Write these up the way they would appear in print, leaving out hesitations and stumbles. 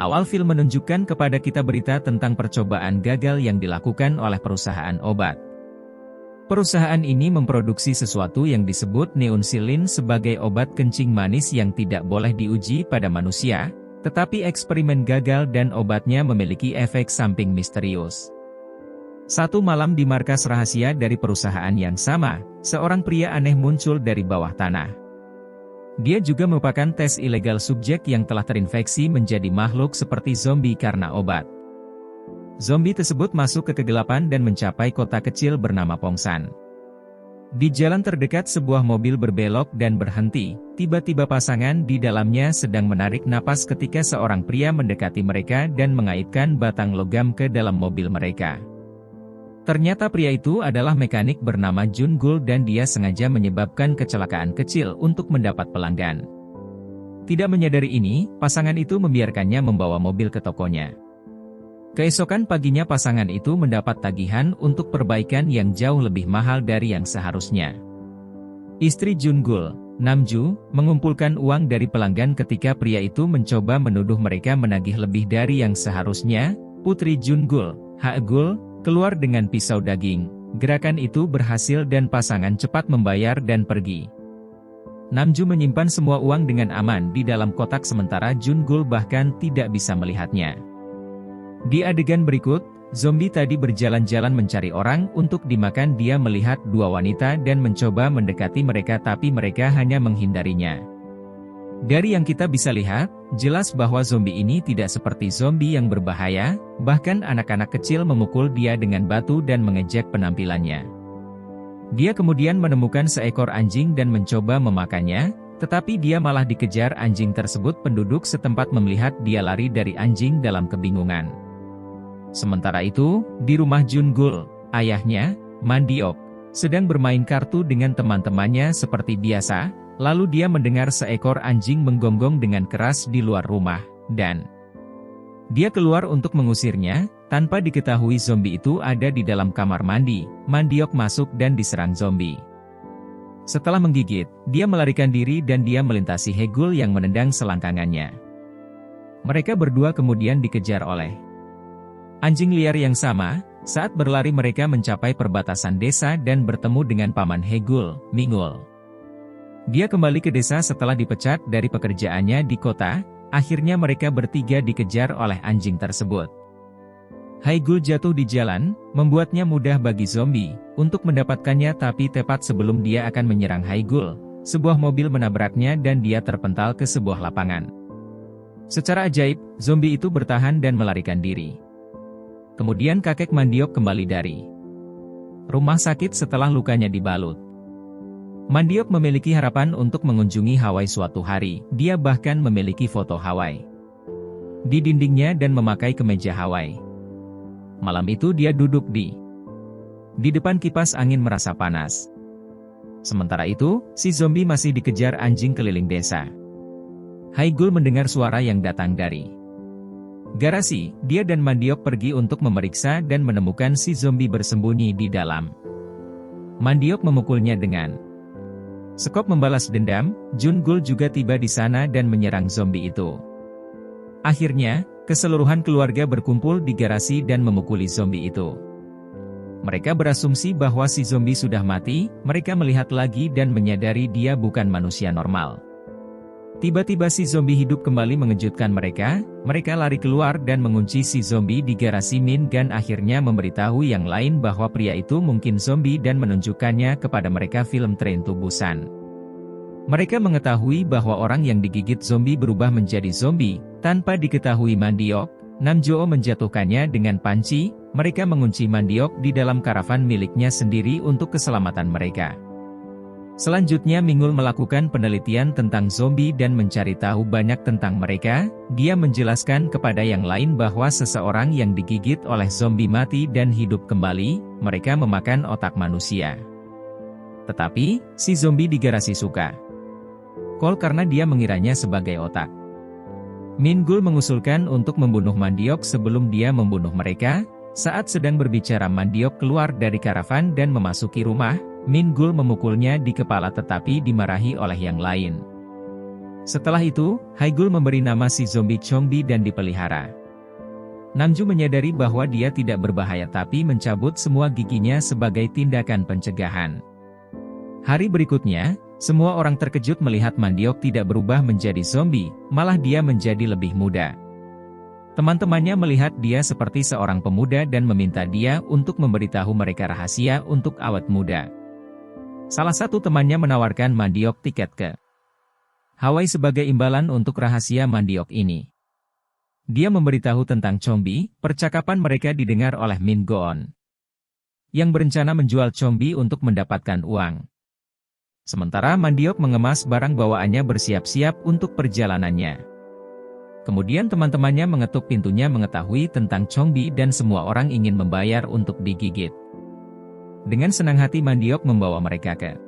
Awal film menunjukkan kepada kita berita tentang percobaan gagal yang dilakukan oleh perusahaan obat. Perusahaan ini memproduksi sesuatu yang disebut neunsilin sebagai obat kencing manis yang tidak boleh diuji pada manusia, tetapi eksperimen gagal dan obatnya memiliki efek samping misterius. Satu malam di markas rahasia dari perusahaan yang sama, seorang pria aneh muncul dari bawah tanah. Dia juga merupakan tes ilegal subjek yang telah terinfeksi menjadi makhluk seperti zombie karena obat. Zombie tersebut masuk ke kegelapan dan mencapai kota kecil bernama Pongsan. Di jalan terdekat sebuah mobil berbelok dan berhenti, tiba-tiba pasangan di dalamnya sedang menarik napas ketika seorang pria mendekati mereka dan mengaitkan batang logam ke dalam mobil mereka. Ternyata pria itu adalah mekanik bernama Jun Gul dan dia sengaja menyebabkan kecelakaan kecil untuk mendapat pelanggan. Tidak menyadari ini, pasangan itu membiarkannya membawa mobil ke tokonya. Keesokan paginya pasangan itu mendapat tagihan untuk perbaikan yang jauh lebih mahal dari yang seharusnya. Istri Jun Gul, Namju, mengumpulkan uang dari pelanggan ketika pria itu mencoba menuduh mereka menagih lebih dari yang seharusnya. Putri Jun Gul, Ha Gul, keluar dengan pisau daging. Gerakan itu berhasil dan pasangan cepat membayar dan pergi. Namju menyimpan semua uang dengan aman di dalam kotak sementara Jun Gul bahkan tidak bisa melihatnya. Di adegan berikut, zombie tadi berjalan-jalan mencari orang untuk dimakan. Dia melihat dua wanita dan mencoba mendekati mereka tapi mereka hanya menghindarinya. Dari yang kita bisa lihat, jelas bahwa zombie ini tidak seperti zombie yang berbahaya, bahkan anak-anak kecil memukul dia dengan batu dan mengejek penampilannya. Dia kemudian menemukan seekor anjing dan mencoba memakannya, tetapi dia malah dikejar anjing tersebut. Penduduk setempat melihat dia lari dari anjing dalam kebingungan. Sementara itu, di rumah Jun Gul, ayahnya, Mandiok, sedang bermain kartu dengan teman-temannya seperti biasa, lalu dia mendengar seekor anjing menggonggong dengan keras di luar rumah, dan dia keluar untuk mengusirnya. Tanpa diketahui zombie itu ada di dalam kamar mandi, Mandiok masuk dan diserang zombie. Setelah menggigit, dia melarikan diri dan dia melintasi Hegul yang menendang selangkangannya. Mereka berdua kemudian dikejar oleh anjing liar yang sama. Saat berlari mereka mencapai perbatasan desa dan bertemu dengan paman Hegul, Mingul. Dia kembali ke desa setelah dipecat dari pekerjaannya di kota. Akhirnya mereka bertiga dikejar oleh anjing tersebut. Haigul jatuh di jalan, membuatnya mudah bagi zombie untuk mendapatkannya, tapi tepat sebelum dia akan menyerang Haigul, sebuah mobil menabraknya dan dia terpental ke sebuah lapangan. Secara ajaib, zombie itu bertahan dan melarikan diri. Kemudian kakek Mandiok kembali dari rumah sakit setelah lukanya dibalut. Mandiok memiliki harapan untuk mengunjungi Hawaii suatu hari. Dia bahkan memiliki foto Hawaii di dindingnya dan memakai kemeja Hawaii. Malam itu dia duduk di depan kipas angin merasa panas. Sementara itu, si zombie masih dikejar anjing keliling desa. Haigul mendengar suara yang datang dari garasi. Dia dan Mandiok pergi untuk memeriksa dan menemukan si zombie bersembunyi di dalam. Mandiok memukulnya dengan sekop membalas dendam. Jun Gul juga tiba di sana dan menyerang zombie itu. Akhirnya, keseluruhan keluarga berkumpul di garasi dan memukuli zombie itu. Mereka berasumsi bahwa si zombie sudah mati. Mereka melihat lagi dan menyadari dia bukan manusia normal. Tiba-tiba si zombie hidup kembali mengejutkan mereka. Mereka lari keluar dan mengunci si zombie di garasi Min Gan. Akhirnya memberitahu yang lain bahwa pria itu mungkin zombie dan menunjukkannya kepada mereka film Train to Busan. Mereka mengetahui bahwa orang yang digigit zombie berubah menjadi zombie. Tanpa diketahui Mandiok, Namjo menjatuhkannya dengan panci. Mereka mengunci Mandiok di dalam karavan miliknya sendiri untuk keselamatan mereka. Selanjutnya Mingul melakukan penelitian tentang zombie dan mencari tahu banyak tentang mereka. Dia menjelaskan kepada yang lain bahwa seseorang yang digigit oleh zombie mati dan hidup kembali. Mereka memakan otak manusia. Tetapi, si zombie di garasi suka kol karena dia mengiranya sebagai otak. Mingul mengusulkan untuk membunuh Mandiok sebelum dia membunuh mereka. Saat sedang berbicara Mandiok keluar dari karavan dan memasuki rumah. Mingul memukulnya di kepala tetapi dimarahi oleh yang lain. Setelah itu, Haigul memberi nama si zombie Chongbi dan dipelihara. Namju menyadari bahwa dia tidak berbahaya tapi mencabut semua giginya sebagai tindakan pencegahan. Hari berikutnya, semua orang terkejut melihat Mandiok tidak berubah menjadi zombie, malah dia menjadi lebih muda. Teman-temannya melihat dia seperti seorang pemuda dan meminta dia untuk memberitahu mereka rahasia untuk awet muda. Salah satu temannya menawarkan Mandiok tiket ke Hawaii sebagai imbalan untuk rahasia Mandiok ini. Dia memberitahu tentang Chongbi, percakapan mereka didengar oleh Min Goon, yang berencana menjual Chongbi untuk mendapatkan uang. Sementara Mandiok mengemas barang bawaannya bersiap-siap untuk perjalanannya. Kemudian teman-temannya mengetuk pintunya mengetahui tentang Chongbi dan semua orang ingin membayar untuk digigit. Dengan senang hati Mandiok membawa mereka ke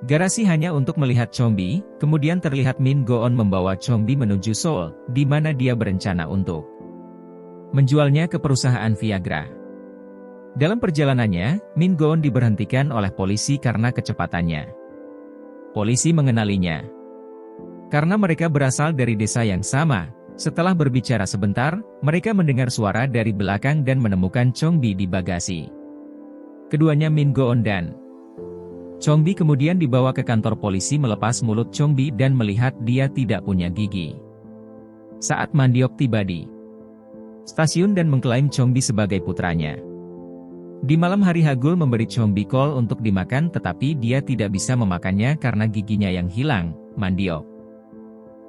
garasi hanya untuk melihat Chongbi, kemudian terlihat Min Goon membawa Chongbi menuju Seoul, di mana dia berencana untuk menjualnya ke perusahaan Viagra. Dalam perjalanannya, Min Goon diberhentikan oleh polisi karena kecepatannya. Polisi mengenalinya karena mereka berasal dari desa yang sama. Setelah berbicara sebentar, mereka mendengar suara dari belakang dan menemukan Chongbi di bagasi. Keduanya Min Goon dan Chongbi kemudian dibawa ke kantor polisi melepas mulut Chongbi dan melihat dia tidak punya gigi. Saat Mandiok tiba di stasiun dan mengklaim Chongbi sebagai putranya. Di malam hari Hagul memberi Chongbi kol untuk dimakan tetapi dia tidak bisa memakannya karena giginya yang hilang. Mandiok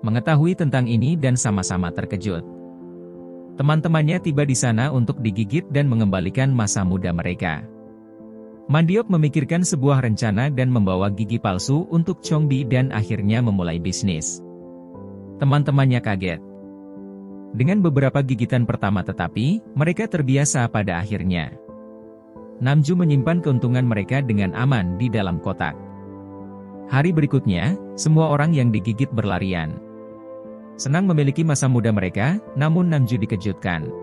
mengetahui tentang ini dan sama-sama terkejut. Teman-temannya tiba di sana untuk digigit dan mengembalikan masa muda mereka. Mandiok memikirkan sebuah rencana dan membawa gigi palsu untuk Chongbi dan akhirnya memulai bisnis. Teman-temannya kaget dengan beberapa gigitan pertama tetapi, mereka terbiasa pada akhirnya. Namju menyimpan keuntungan mereka dengan aman di dalam kotak. Hari berikutnya, semua orang yang digigit berlarian. Senang memiliki masa muda mereka, namun Namju dikejutkan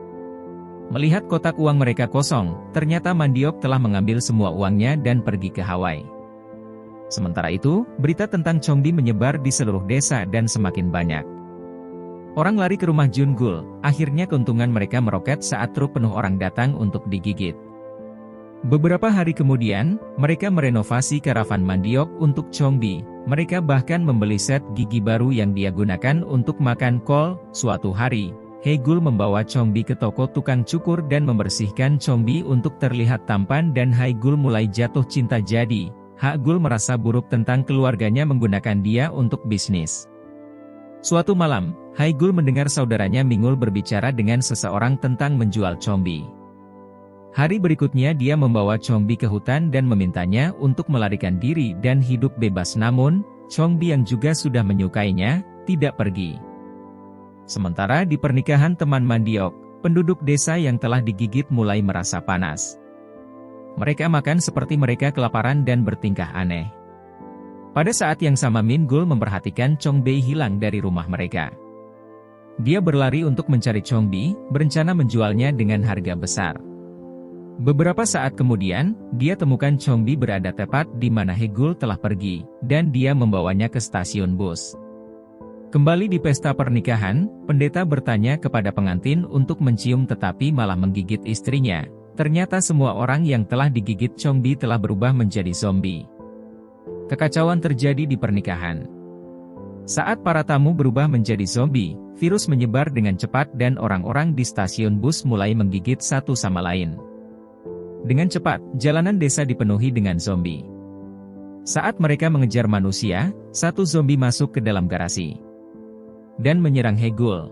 melihat kotak uang mereka kosong. Ternyata Mandiok telah mengambil semua uangnya dan pergi ke Hawaii. Sementara itu, berita tentang Chongbi menyebar di seluruh desa dan semakin banyak orang lari ke rumah Jungul. Akhirnya keuntungan mereka meroket saat truk penuh orang datang untuk digigit. Beberapa hari kemudian, mereka merenovasi karavan Mandiok untuk Chongbi. Mereka bahkan membeli set gigi baru yang dia gunakan untuk makan kol. Suatu hari, Haigul membawa Chongbi ke toko tukang cukur dan membersihkan Chongbi untuk terlihat tampan dan Haigul mulai jatuh cinta. Jadi, Haigul merasa buruk tentang keluarganya menggunakan dia untuk bisnis. Suatu malam, Haigul mendengar saudaranya Mingul berbicara dengan seseorang tentang menjual Chongbi. Hari berikutnya dia membawa Chongbi ke hutan dan memintanya untuk melarikan diri dan hidup bebas, namun, Chongbi yang juga sudah menyukainya, tidak pergi. Sementara di pernikahan teman Mandiok, penduduk desa yang telah digigit mulai merasa panas. Mereka makan seperti mereka kelaparan dan bertingkah aneh. Pada saat yang sama Min Gul memperhatikan Chongbi hilang dari rumah mereka. Dia berlari untuk mencari Chongbi, berencana menjualnya dengan harga besar. Beberapa saat kemudian, dia temukan Chongbi berada tepat di mana Haigul telah pergi, dan dia membawanya ke stasiun bus. Kembali di pesta pernikahan, pendeta bertanya kepada pengantin untuk mencium tetapi malah menggigit istrinya. Ternyata semua orang yang telah digigit Chongbi telah berubah menjadi zombie. Kekacauan terjadi di pernikahan. Saat para tamu berubah menjadi zombie, virus menyebar dengan cepat dan orang-orang di stasiun bus mulai menggigit satu sama lain. Dengan cepat, jalanan desa dipenuhi dengan zombie. Saat mereka mengejar manusia, satu zombie masuk ke dalam garasi dan menyerang Haigul.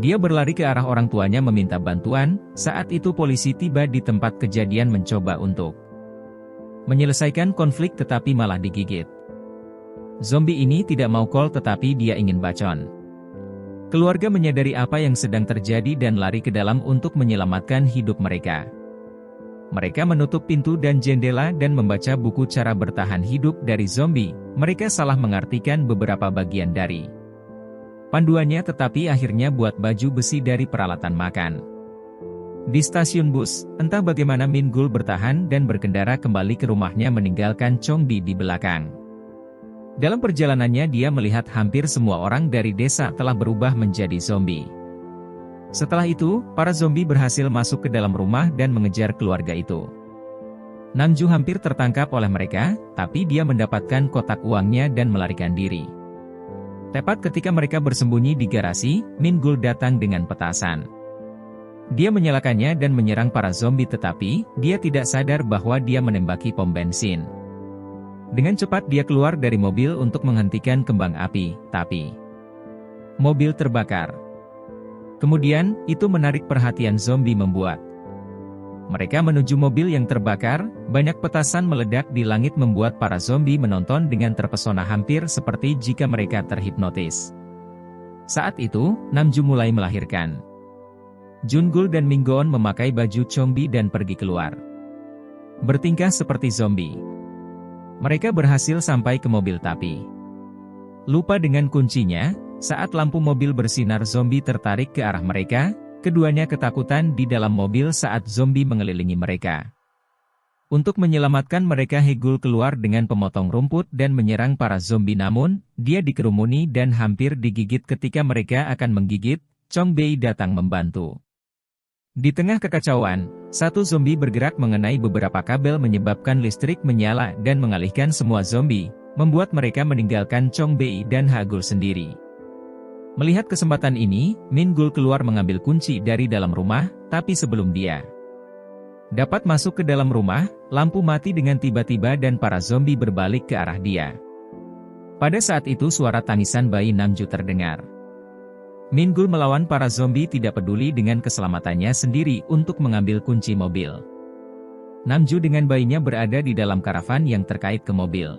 Dia berlari ke arah orang tuanya meminta bantuan. Saat itu polisi tiba di tempat kejadian mencoba untuk menyelesaikan konflik tetapi malah digigit. Zombie ini tidak mau kol tetapi dia ingin bacon. Keluarga menyadari apa yang sedang terjadi dan lari ke dalam untuk menyelamatkan hidup mereka. Mereka menutup pintu dan jendela dan membaca buku cara bertahan hidup dari zombie. Mereka salah mengartikan beberapa bagian dari panduannya tetapi akhirnya buat baju besi dari peralatan makan. Di stasiun bus, entah bagaimana Min Gul bertahan dan berkendara kembali ke rumahnya meninggalkan Chongbi di belakang. Dalam perjalanannya dia melihat hampir semua orang dari desa telah berubah menjadi zombie. Setelah itu, para zombie berhasil masuk ke dalam rumah dan mengejar keluarga itu. Namju hampir tertangkap oleh mereka, tapi dia mendapatkan kotak uangnya dan melarikan diri. Tepat ketika mereka bersembunyi di garasi, Min Gul datang dengan petasan. Dia menyalakannya dan menyerang para zombie, tetapi dia tidak sadar bahwa dia menembaki pom bensin. Dengan cepat dia keluar dari mobil untuk menghentikan kembang api, tapi mobil terbakar. Kemudian, itu menarik perhatian zombie membuat mereka menuju mobil yang terbakar. Banyak petasan meledak di langit membuat para zombie menonton dengan terpesona hampir seperti jika mereka terhipnotis. Saat itu, Namju mulai melahirkan. Jungul dan Minggon memakai baju zombie dan pergi keluar. Bertingkah seperti zombie. Mereka berhasil sampai ke mobil tapi lupa dengan kuncinya. Saat lampu mobil bersinar, zombie tertarik ke arah mereka. Keduanya ketakutan di dalam mobil saat zombie mengelilingi mereka. Untuk menyelamatkan mereka, Hegul keluar dengan pemotong rumput dan menyerang para zombie, namun dia dikerumuni dan hampir digigit. Ketika mereka akan menggigit, Chong Bei datang membantu. Di tengah kekacauan, satu zombie bergerak mengenai beberapa kabel menyebabkan listrik menyala dan mengalihkan semua zombie, membuat mereka meninggalkan Chong Bei dan Hagul sendiri. Melihat kesempatan ini, Min Gul keluar mengambil kunci dari dalam rumah, tapi sebelum dia dapat masuk ke dalam rumah, lampu mati dengan tiba-tiba dan para zombie berbalik ke arah dia. Pada saat itu suara tangisan bayi Namju terdengar. Min Gul melawan para zombie tidak peduli dengan keselamatannya sendiri untuk mengambil kunci mobil. Namju dengan bayinya berada di dalam karavan yang terkait ke mobil.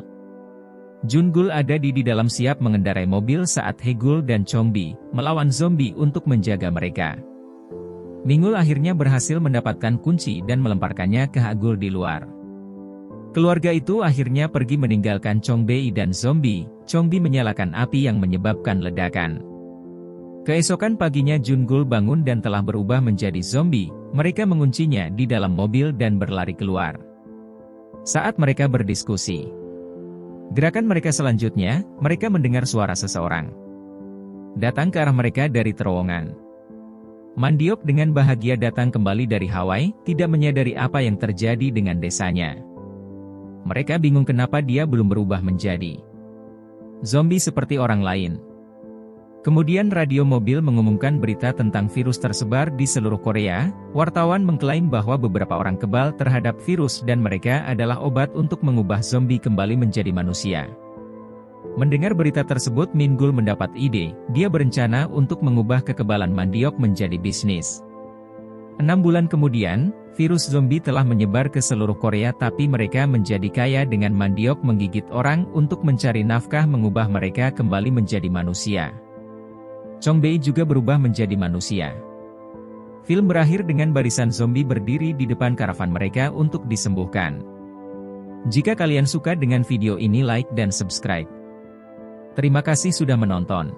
Jungul ada di dalam siap mengendarai mobil saat Hegul dan Chongbi melawan zombie untuk menjaga mereka. Mingul akhirnya berhasil mendapatkan kunci dan melemparkannya ke Hagul di luar. Keluarga itu akhirnya pergi meninggalkan Chongbei dan zombie. Chongbi menyalakan api yang menyebabkan ledakan. Keesokan paginya Jungul bangun dan telah berubah menjadi zombie. Mereka menguncinya di dalam mobil dan berlari keluar. Saat mereka berdiskusi gerakan mereka selanjutnya, mereka mendengar suara seseorang datang ke arah mereka dari terowongan. Mandiok dengan bahagia datang kembali dari Hawaii, tidak menyadari apa yang terjadi dengan desanya. Mereka bingung kenapa dia belum berubah menjadi zombie seperti orang lain. Kemudian radio mobil mengumumkan berita tentang virus tersebar di seluruh Korea. Wartawan mengklaim bahwa beberapa orang kebal terhadap virus dan mereka adalah obat untuk mengubah zombie kembali menjadi manusia. Mendengar berita tersebut, Min Gul mendapat ide. Dia berencana untuk mengubah kekebalan mandiok menjadi bisnis. 6 bulan kemudian, virus zombie telah menyebar ke seluruh Korea, tapi mereka menjadi kaya dengan mandiok menggigit orang untuk mencari nafkah mengubah mereka kembali menjadi manusia. Chongbei juga berubah menjadi manusia. Film berakhir dengan barisan zombie berdiri di depan karavan mereka untuk disembuhkan. Jika kalian suka dengan video ini, like dan subscribe. Terima kasih sudah menonton.